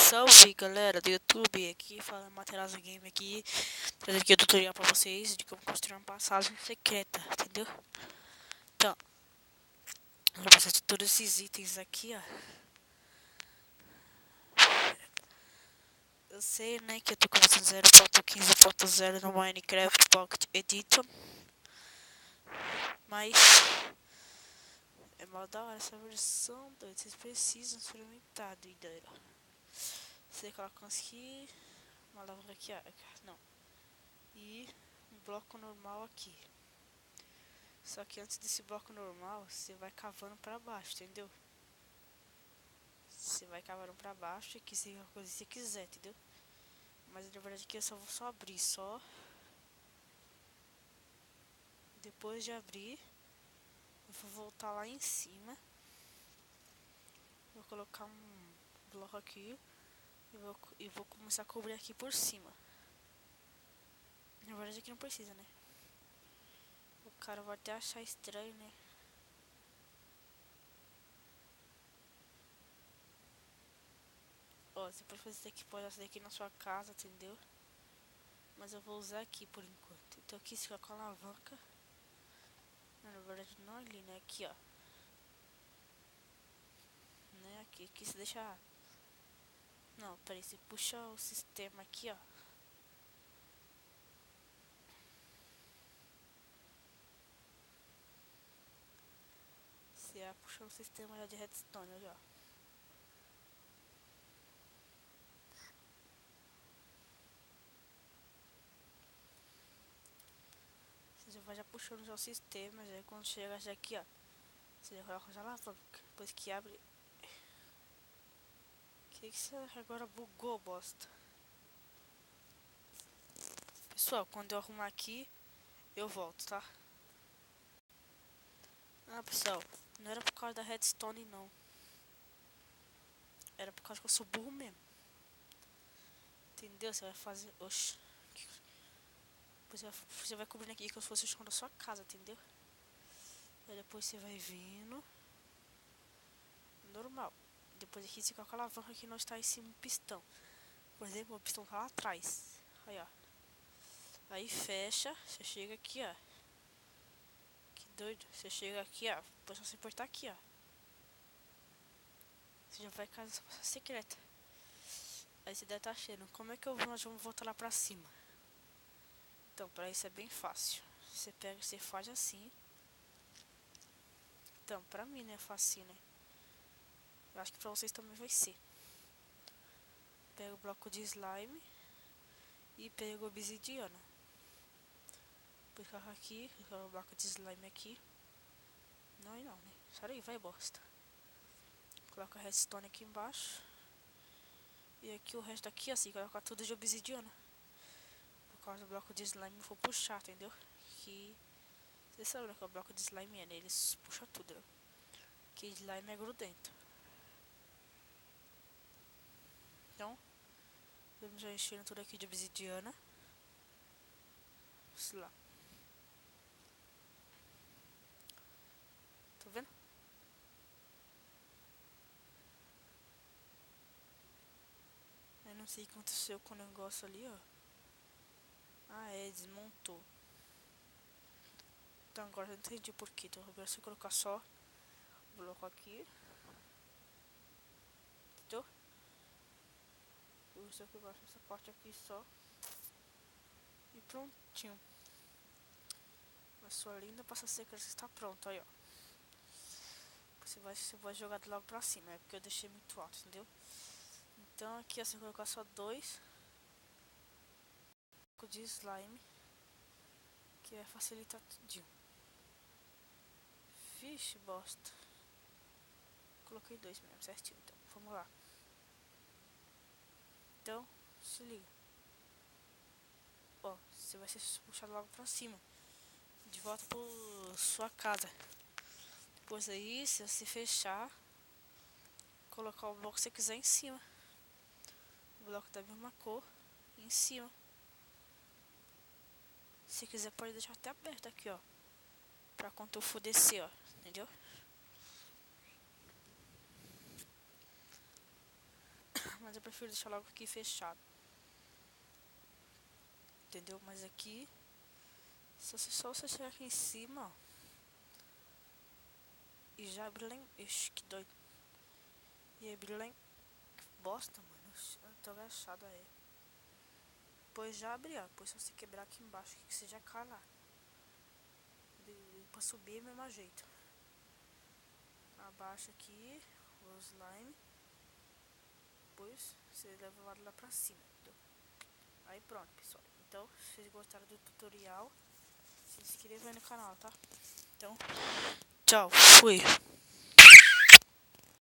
Salve galera do YouTube, aqui falando Materazzo Game aqui, trazendo aqui o tutorial pra vocês de como construir uma passagem secreta, entendeu? Então, eu vou passar todos esses itens aqui, ó. Eu sei, né, que eu tô com 0.15.0 no Minecraft Pocket Edition, mas é mal da hora essa versão, doido. Vocês precisam experimentar, doideira. Você coloca aqui, uma alavanca aqui, ó, não, e um bloco normal aqui. Só que antes desse bloco normal, você vai cavando pra baixo, entendeu? Você vai cavando pra baixo e aqui você vai coisa que você quiser, entendeu? Mas na verdade aqui eu só vou abrir, só. Depois de abrir, eu vou voltar lá em cima. Vou colocar um bloco aqui e vou começar a cobrir aqui por cima. Na verdade aqui não precisa, né? O cara vai até achar estranho, né? Ó, você pode fazer isso aqui, pode fazer aqui na sua casa, entendeu? Mas eu vou usar aqui por enquanto. Então aqui você fica com a alavanca. Não, na verdade não ali, né? Aqui, ó. Né? Aqui você deixa... Não, peraí, você puxa o sistema aqui, ó. Você puxa o sistema já de redstone, olha, ó. Você já vai já puxando já o sistema, já quando chega já aqui, ó. Você já coloca já alavanca. Depois que abre... Que você agora bugou, bosta? Pessoal, quando eu arrumar aqui, eu volto, tá? Ah, pessoal, não era por causa da redstone, não. Era por causa que eu sou burro mesmo. Entendeu? Você vai fazer... Oxi. Você vai cobrindo aqui como se fosse o chão da sua casa, entendeu? Aí depois você vai vindo. Normal. Depois aqui você coloca a alavanca que não está em cima do pistão. Por exemplo, o pistão tá lá atrás. Aí, ó. Aí fecha. Você chega aqui, ó. Que doido. Você chega aqui, ó. Depois você apertar aqui, ó. Você já vai cair nessa passagem secreta. Aí você deve estar achando, como é que nós vamos voltar lá pra cima? Então, pra isso é bem fácil. Você pega, você faz assim. Então, pra mim, né, é fácil, né? Eu acho que pra vocês também vai ser. Pega o bloco de slime e pega a obsidiana. Depois coloca aqui, coloca o bloco de slime aqui. Não, e não, né? Sai aí, vai bosta. Coloca a redstone aqui embaixo. E aqui o resto aqui, assim, coloca tudo de obsidiana. Por causa do bloco de slime, eu vou puxar, entendeu? Que vocês sabem que o bloco de slime é, né? Eles puxam tudo, né? Que slime é grudento. Então, vamos já enchendo tudo aqui de obsidiana. Sei lá. Tá vendo? Eu não sei o que aconteceu com o negócio ali, ó. Ah, é, desmontou. Então agora eu entendi por quê. Então agora você colocar só o bloco aqui. Entendeu? Isso aqui embaixo, essa parte aqui só. E prontinho. A sua linda passa seca já está pronta, aí ó. Você vai jogar logo pra cima, é porque eu deixei muito alto, entendeu? Então aqui você vai colocar só dois de slime, que vai facilitar tudinho. Vixe, bosta. Coloquei dois mesmo, certinho, então vamos lá. Então, se liga. Ó, você vai ser puxado logo pra cima, de volta pra sua casa. Depois aí, se você fechar, colocar o bloco que você quiser em cima. O bloco da mesma cor em cima. Se quiser pode deixar até aberto aqui, ó. Pra quando eu for descer, ó. Entendeu? mas eu prefiro deixar logo aqui fechado. Entendeu? Mas aqui, só você chegar aqui em cima, ó, e já abre lá. Ixi, que doido. E abrir lá. Que bosta, mano. Eu tô agachado aí. Depois já abre, ó. Depois se você quebrar aqui embaixo, que você já cai lá. Pra subir é o mesmo jeito. Abaixa aqui o slime. Depois você leva o lado lá pra cima, entendeu? Aí pronto, pessoal. Então, se vocês gostaram do tutorial, se inscreva aí no canal, tá? Então, tchau, fui.